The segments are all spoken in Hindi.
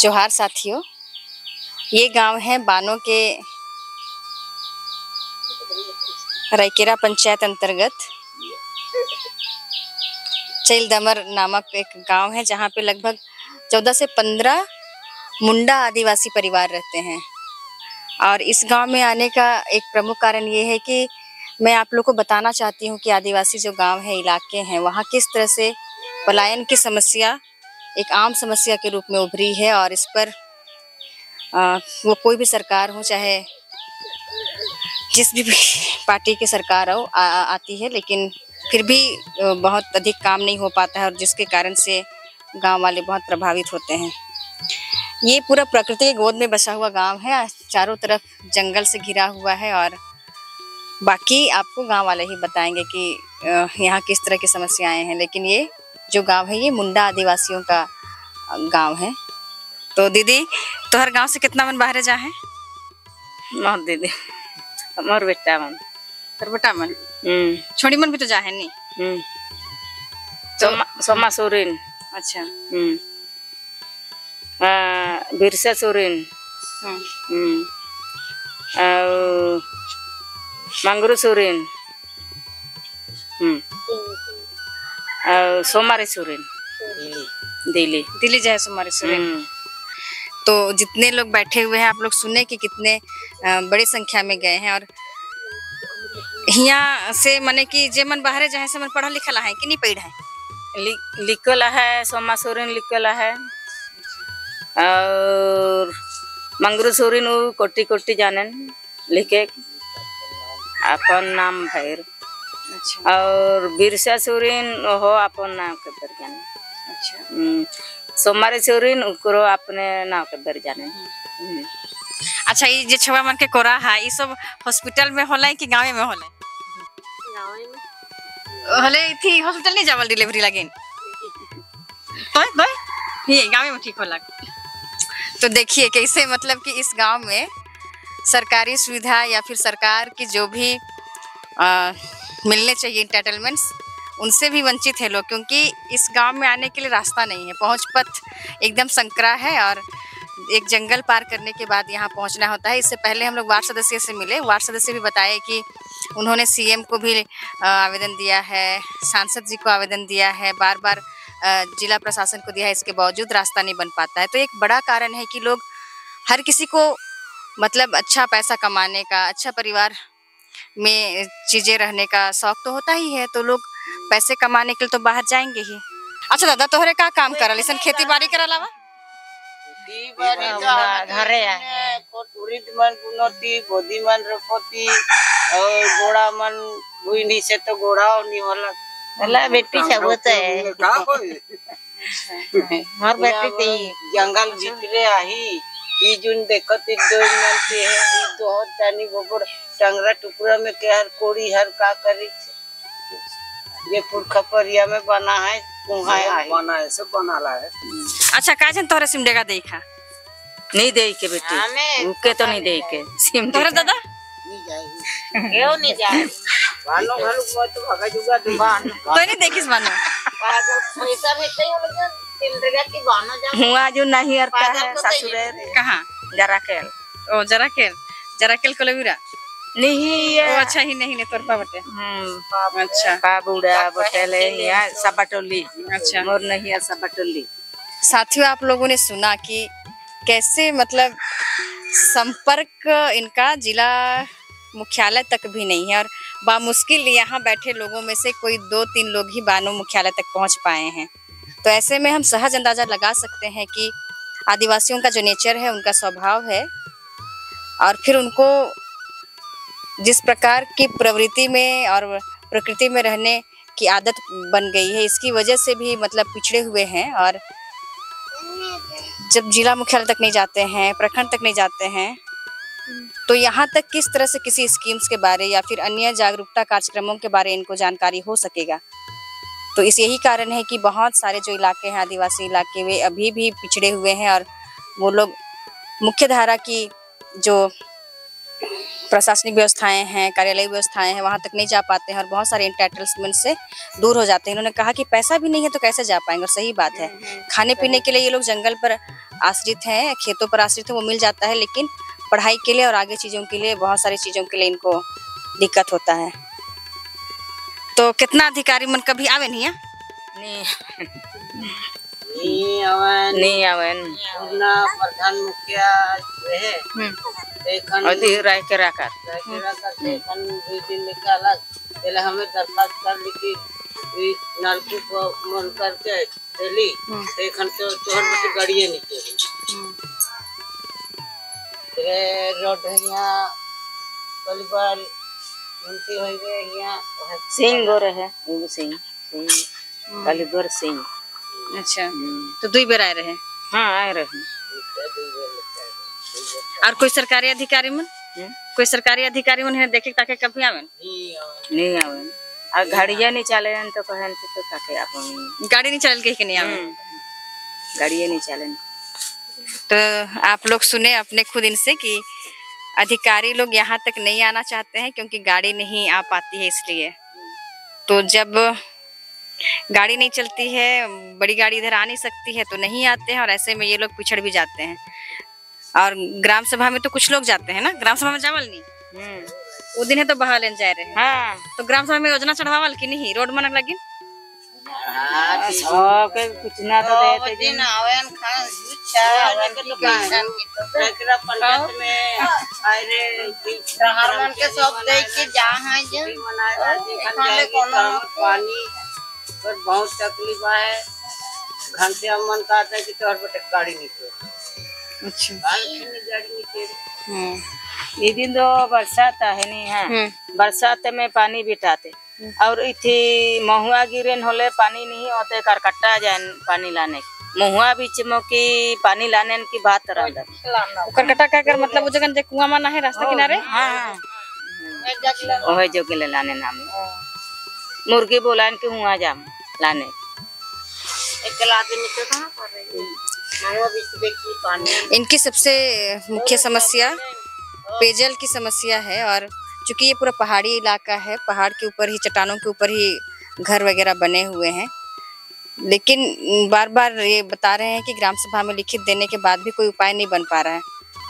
जोहार साथियों, ये गांव है बानो के रायकेरा पंचायत अंतर्गत चैलदमर नामक एक गांव है जहां पे लगभग 14 से 15 मुंडा आदिवासी परिवार रहते हैं। और इस गांव में आने का एक प्रमुख कारण ये है कि मैं आप लोग को बताना चाहती हूँ कि आदिवासी जो गांव है, इलाके हैं, वहाँ किस तरह से पलायन की समस्या एक आम समस्या के रूप में उभरी है। और इस पर वो कोई भी सरकार हो, चाहे जिस भी पार्टी की सरकार हो आती है, लेकिन फिर भी बहुत अधिक काम नहीं हो पाता है और जिसके कारण से गांव वाले बहुत प्रभावित होते हैं। ये पूरा प्रकृति के गोद में बसा हुआ गांव है, चारों तरफ जंगल से घिरा हुआ है और बाकी आपको गांव वाले ही बताएंगे कि यहाँ किस तरह की समस्याएं हैं। लेकिन ये जो गांव है ये मुंडा आदिवासियों का गांव है। तो दीदी, तोहर गांव से कितना मन बाहर जा है? मोर दीदी मोर बेटा मन तर बेटा मन छोड़ी मन भी तो जा है नहीं तो सोमा सोरेन। अच्छा। बिरसा सोरेन, मंगरू सोरेन, सोमारी सोरेन, दिल्ली दिल्ली जाए सोमारी सोरेन। तो जितने लोग बैठे हुए हैं, आप लोग सुने कि कितने बड़ी संख्या में गए हैं। और यहाँ से मने कि जे मन बाहर जाए से मन पढ़ा लिखा है कि नहीं पढ़ा है? लिखला है, सोमा सोरेन लिखला है और मंगरू सोरेन वो कोटी कोटी जानन लिखे अपन नाम भैर। अच्छा। और बिरसा सोरेन वो अपन नाम के बर जाने। अच्छा। सोमारी सोरेन उकरो अपने नाम के बर जाने। अच्छा, ये जे छवा मन के कोरा है, ये सब हॉस्पिटल में होला है कि गांव में होला? गांव में हले थी हॉस्पिटल नहीं जावल डिलीवरी लगे तो ये गांव में ठीक होला। तो देखिए कैसे मतलब कि इस गांव में सरकारी सुविधा या फिर सरकार की जो भी मिलने चाहिए इंटाइटलमेंट्स, उनसे भी वंचित है लोग, क्योंकि इस गांव में आने के लिए रास्ता नहीं है। पहुंच पथ एकदम संकरा है और एक जंगल पार करने के बाद यहाँ पहुंचना होता है। इससे पहले हम लोग वार्ड सदस्य से मिले, वार्ड सदस्य भी बताए कि उन्होंने सीएम को भी आवेदन दिया है, सांसद जी को आवेदन दिया है, बार बार जिला प्रशासन को दिया है, इसके बावजूद रास्ता नहीं बन पाता है। तो एक बड़ा कारण है कि लोग, हर किसी को मतलब अच्छा पैसा कमाने का, अच्छा परिवार में चीज़ें रहने का शौक तो होता ही है, तो लोग पैसे कमाने के लिए तो बाहर जाएंगे ही। अच्छा दादा, तोहरे का काम करल इसन खेती बाड़ी कर अलावा? घरे मन बुनती, बोदी मन रोपती और गोड़ा मन बुइनी से तो गोड़ा नहीं होला। अल्लाह बेटी सब होता है। मोर बेटी ती जंगल भीतरे आही ई जुन देखत दोन मनती है ई तो तानी गोबर टंगरा टुकड़ा में के हर कोड़ी हर का करी ये पुरखा परिया में बना है, बना है, सब बनाला है। अच्छा, का जन तोहरे सिमडेगा देखा नहीं दे के बेटी उनके तो नहीं दे के सिम तोहरे दादा नहीं जाए क्यों नहीं जाए बानो घलु मत भागा जुगा दे बान तो नहीं देखिस मानो पैसा भेजते हो लोग सिमडेगा की बानो जा हुआ जो नहीं हरता है ससुरे कहां जराकेल। ओ जराकेल कोलेबिरा नहीं है। अच्छा ही नहीं तोरपा बटे। अच्छा, बाबूड़ा बटेले या सबटोली। अच्छा, मोर नहीं है सबटोली। साथियों, आप लोगों ने सुना कि कैसे मतलब संपर्क इनका जिला मुख्यालय तक भी नहीं है और बामुश्किल यहाँ बैठे लोगों में से कोई 2-3 लोग ही बानो मुख्यालय तक पहुँच पाए हैं। तो ऐसे में हम सहज अंदाजा लगा सकते हैं कि आदिवासियों का जो नेचर है, उनका स्वभाव है और फिर उनको जिस प्रकार की प्रवृत्ति में और प्रकृति में रहने की आदत बन गई है, इसकी वजह से भी मतलब पिछड़े हुए हैं। और जब जिला मुख्यालय तक नहीं जाते हैं, प्रखंड तक नहीं जाते हैं, तो यहाँ तक किस तरह से किसी स्कीम्स के बारे या फिर अन्य जागरूकता कार्यक्रमों के बारे इनको जानकारी हो सकेगा। तो इस यही कारण है कि बहुत सारे जो इलाके हैं, आदिवासी इलाके, वे अभी भी पिछड़े हुए हैं और वो लोग मुख्य धारा की जो प्रशासनिक व्यवस्थाएं हैं, कार्यालय व्यवस्थाएं हैं, वहां तक नहीं जा पाते हैं और बहुत सारे एंटाइटलमेंट से दूर हो जाते हैं। इन्होंने कहा कि पैसा भी नहीं है तो कैसे जा पाएंगे, और सही बात है। खाने पीने के लिए ये लोग जंगल पर आश्रित हैं, खेतों पर आश्रित है, वो मिल जाता है, लेकिन पढ़ाई के लिए और आगे चीज़ों के लिए, बहुत सारी चीज़ों के लिए इनको दिक्कत होता है। तो कितना अधिकारी मन कभी आवे नहीं है? नहीं आवन पूर्णा प्रधान मुखिया रहे देखन अधी रह के रखा देखन 2 दिन निकाला पहले हमें दरखास्त कर लिखी नलकूप मन करके दिल्ली देखन तो तोहर बच्चे गाड़िए नहीं रोड है यहाँ कल बार उनती हो गए यहाँ सिंह गोरे है वो सिंह कालीगोर सिंह। अच्छा, तो 2 बेर आए रहे? हाँ आए रहे। और कोई सरकारी अधिकारी मन है देखे ताके कभी आवे? नहीं आवे। और गाड़िया नहीं चले तो कहन तो ताके अपन गाड़ी नहीं चल के नहीं आवे? गाड़िया नहीं चले। तो आप लोग सुने अपने खुद इनसे कि अधिकारी लोग यहाँ तक नहीं आना चाहते हैं क्योंकि गाड़ी नहीं आ पाती है, इसलिए। तो जब गाड़ी नहीं चलती है, बड़ी गाड़ी इधर आ नहीं सकती है, तो नहीं आते हैं, और ऐसे में ये लोग पिछड़ भी जाते हैं। और ग्राम सभा में तो कुछ लोग जाते हैं ना, ग्राम सभा में जावल नहीं वो दिन है तो बहा लेन जा रहे हैं। हाँ। तो ग्राम सभा में योजना चढ़ावल की नहीं, रोड मन लगी के कुछ ना तो देते दिन आवन खान पंचायत में अरे हारमोन के सब दे के जा है जे पानी पर बहुत तकलीफ है। घंटे मन का आता है कि तोहर बेटे गाड़ी निकले। अच्छा, गाड़ी निकले। ये दिन तो बरसात है नहीं है, बरसात में पानी बिठाते और इथे महुआ गिरेन होले पानी नहीं होते, करकट्टा जाए पानी लाने महुआ बीच में की पानी लाने की बात रहता। करकट्टा का कर मतलब वो जगह जे कुआं माना है रास्ता किनारे। हाँ ओहे जो के लाने नाम मुर्गी बोलान के हुआ जाम लाने इनकी सबसे मुख्य समस्या पेयजल की समस्या है। और चूंकि ये पूरा पहाड़ी इलाका है, पहाड़ के ऊपर ही, चट्टानों के ऊपर ही घर वगैरह बने हुए हैं, लेकिन बार बार ये बता रहे हैं कि ग्राम सभा में लिखित देने के बाद भी कोई उपाय नहीं बन पा रहा है।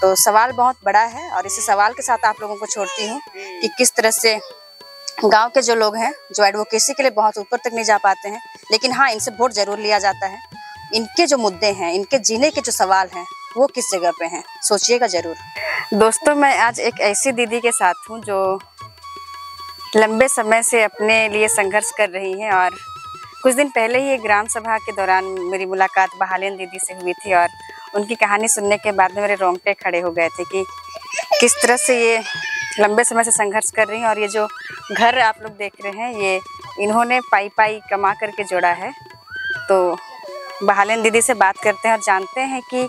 तो सवाल बहुत बड़ा है और इसी सवाल के साथ आप लोगों को छोड़ती हूँ कि किस तरह से गांव के जो लोग हैं, जो एडवोकेसी के लिए बहुत ऊपर तक नहीं जा पाते हैं, लेकिन हाँ इनसे वोट जरूर लिया जाता है। इनके जो मुद्दे हैं, इनके जीने के जो सवाल हैं, वो किस जगह पे हैं, सोचिएगा जरूर। दोस्तों, मैं आज एक ऐसी दीदी के साथ हूँ जो लंबे समय से अपने लिए संघर्ष कर रही हैं, और कुछ दिन पहले ही एक ग्राम सभा के दौरान मेरी मुलाकात बहालेन दीदी से हुई थी, और उनकी कहानी सुनने के बाद में मेरे रोंगटे खड़े हो गए थे कि किस तरह से ये लंबे समय से संघर्ष कर रही हैं। और ये जो घर आप लोग देख रहे हैं, ये इन्होंने पाई पाई कमा करके जोड़ा है। तो बहालेन दीदी से बात करते हैं और जानते हैं कि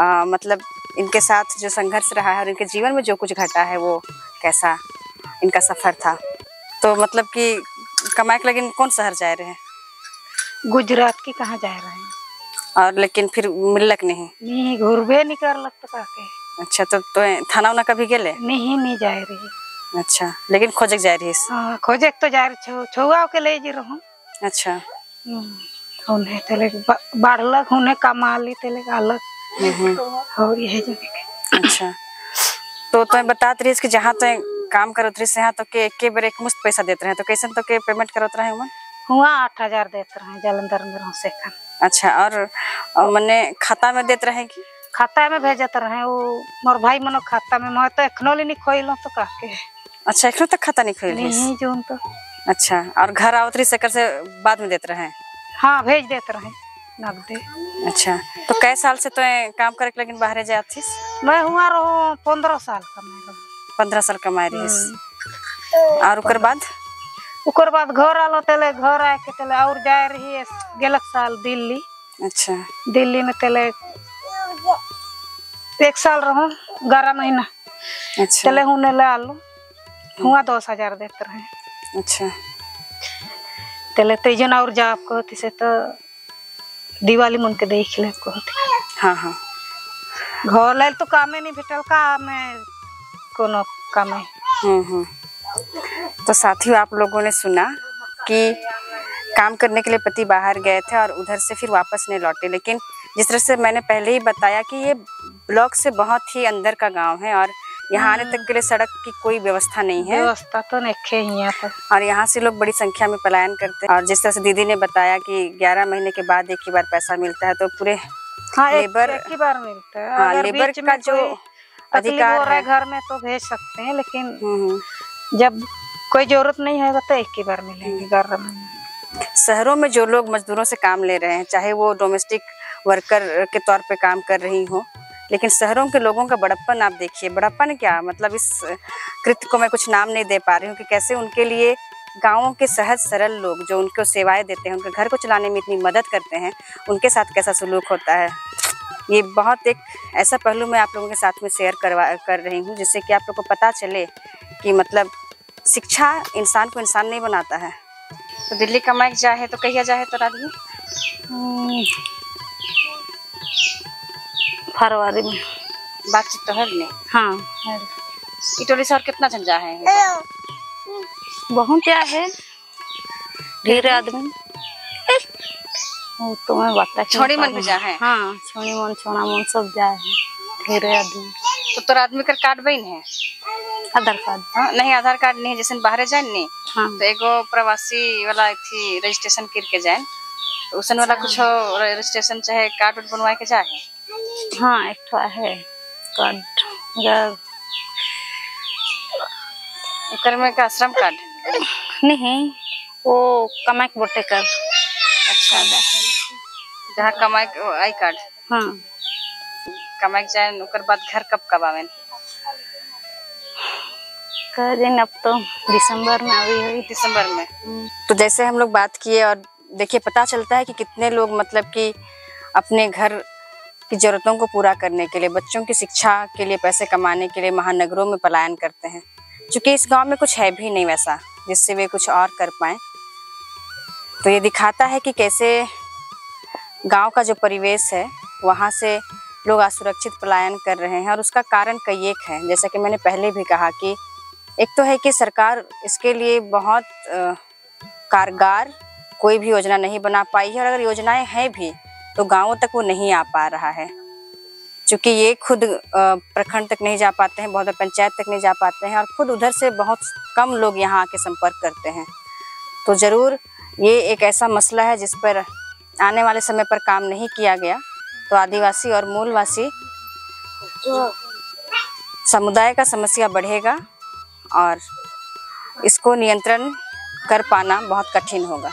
मतलब इनके साथ जो संघर्ष रहा है और इनके जीवन में जो कुछ घटा है वो कैसा इनका सफ़र था। तो मतलब कि कमाई के लगे कौन शहर जा रहे हैं? गुजरात की कहाँ जा रहे हैं? और लेकिन फिर मिलक नहीं घुरबे नहीं कर लगता काके। अच्छा, तो थाना उना कभी गेले? नहीं जा रही। अच्छा, लेकिन खोजक जा रही है? हाँ, खोजक तो जा रही, छुआ के ले जी रहूं। अच्छा, उन्हें तेले बाढ़लक, उन्हें कमा ली तेले अलग और यही जगह। अच्छा, तो तुम्हें बतात रही कि जहाँ तुम काम करत रही यहाँ तो के बार एक मुश्त पैसा देते रहे, तो कैसे तो के पेमेंट करत रहे हुआ 8000 देते रहे जलंधर में रहूं से। अच्छा, और मने खाता में देते रहे कि खाता में भेजत रहे? वो मोर भाई मनो खाता में, मैं तो एखनो नहीं खोइलो तो काके। अच्छा, एखनो तक खाता नहीं खोइली? नहीं जोन तो। अच्छा, और घर आवतरी सेकर से बाद में देते रहे? हाँ, भेज देते रहे नगदे। अच्छा, तो कै साल से तो काम करे के लेकिन बाहर जाती? मैं हुआ रहो 15 साल कमाए। 15 साल कमाए रही। और उकर बाद घर आलो तेले, घर आके तेले और जा रही है गेलक साल दिल्ली। अच्छा, दिल्ली में तेले 1 साल रहो 11 महीना। अच्छा, तेले हुने ले आलो हुआ 10,000 देते रहे। अच्छा, तेले तेजन और जाप कहती से तो दिवाली मन के देख ले कहती। हाँ हाँ, घर लाल तो कामे नहीं भेटल का में कोनो कामे। तो साथियों, आप लोगों ने सुना कि काम करने के लिए पति बाहर गए थे और उधर से फिर वापस नहीं लौटे, लेकिन जिस तरह से मैंने पहले ही बताया कि ये ब्लॉक से बहुत ही अंदर का गांव है और यहाँ आने तक के लिए सड़क की कोई व्यवस्था नहीं है। व्यवस्था तो नहीं है यहाँ पर। और यहाँ से लोग बड़ी संख्या में पलायन करते हैं। और जिस तरह से दीदी ने बताया कि 11 महीने के बाद एक ही बार पैसा मिलता है, तो पूरे लेबर एक ही बार मिलता है। हाँ, अगर लेबर बीच का में जो कोई अधिकार हो रहा है है घर में तो भेज सकते हैं, लेकिन जब कोई जरूरत नहीं होगा तो एक ही बार मिलेंगे। घर में शहरों में जो लोग मजदूरों से काम ले रहे हैं, चाहे वो डोमेस्टिक वर्कर के तौर पे काम कर रही हो, लेकिन शहरों के लोगों का बड़प्पन आप देखिए। बड़प्पन क्या मतलब, इस कृत्य को मैं कुछ नाम नहीं दे पा रही हूँ कि कैसे उनके लिए गाँवों के सहज सरल लोग जो उनको सेवाएं देते हैं, उनके घर को चलाने में इतनी मदद करते हैं, उनके साथ कैसा सलूक होता है। ये बहुत एक ऐसा पहलू मैं आप लोगों के साथ में शेयर कर रही हूँ, जिससे कि आप लोगों को पता चले कि मतलब शिक्षा इंसान को इंसान नहीं बनाता है। तो दिल्ली कमाई जाए तो कहिया जाए तो राधी फरवरी में बातचीत तो है नहीं। हाँ, इटोली से और कितना झंझा है? बहुत क्या है, ढेर आदमी तो मैं बता छोड़ी मन भी जा है। हाँ, छोड़ी मन छोड़ा मन सब जा है, ढेर आदमी। तो तोरा आदमी का कार्ड बन है? आधार कार्ड? हाँ, नहीं आधार कार्ड नहीं है, जैसे बाहर जाए नहीं। हाँ। तो एगो प्रवासी वाला थी रजिस्ट्रेशन करके जाए, तो उसन वाला कुछ रजिस्ट्रेशन चाहे कार्ड बनवा के जाए। हाँ, एक ठो है कार्ड, एकर में का श्रम कार्ड नहीं, वो कमाई के बोटे कर। अच्छा, जहाँ कमाई आई कार्ड। हाँ, कमाई जाए ओकर बाद घर कब आवेन? दिन अब तो दिसंबर में अभी हुई। दिसंबर में। तो जैसे हम लोग बात किए और देखिए पता चलता है कि कितने लोग मतलब कि अपने घर की जरूरतों को पूरा करने के लिए, बच्चों की शिक्षा के लिए पैसे कमाने के लिए महानगरों में पलायन करते हैं, क्योंकि इस गांव में कुछ है भी नहीं वैसा जिससे वे कुछ और कर पाएं। तो ये दिखाता है कि कैसे गांव का जो परिवेश है वहाँ से लोग असुरक्षित पलायन कर रहे हैं। और उसका कारण कई एक है, जैसा कि मैंने पहले भी कहा कि एक तो है कि सरकार इसके लिए बहुत कारगर कोई भी योजना नहीं बना पाई है, और अगर योजनाएं हैं भी तो गांवों तक वो नहीं आ पा रहा है, क्योंकि ये खुद प्रखंड तक नहीं जा पाते हैं, बहुत पंचायत तक नहीं जा पाते हैं, और खुद उधर से बहुत कम लोग यहाँ आके संपर्क करते हैं। तो ज़रूर ये एक ऐसा मसला है जिस पर आने वाले समय पर काम नहीं किया गया तो आदिवासी और मूलवासी समुदाय का समस्या बढ़ेगा और इसको नियंत्रण कर पाना बहुत कठिन होगा।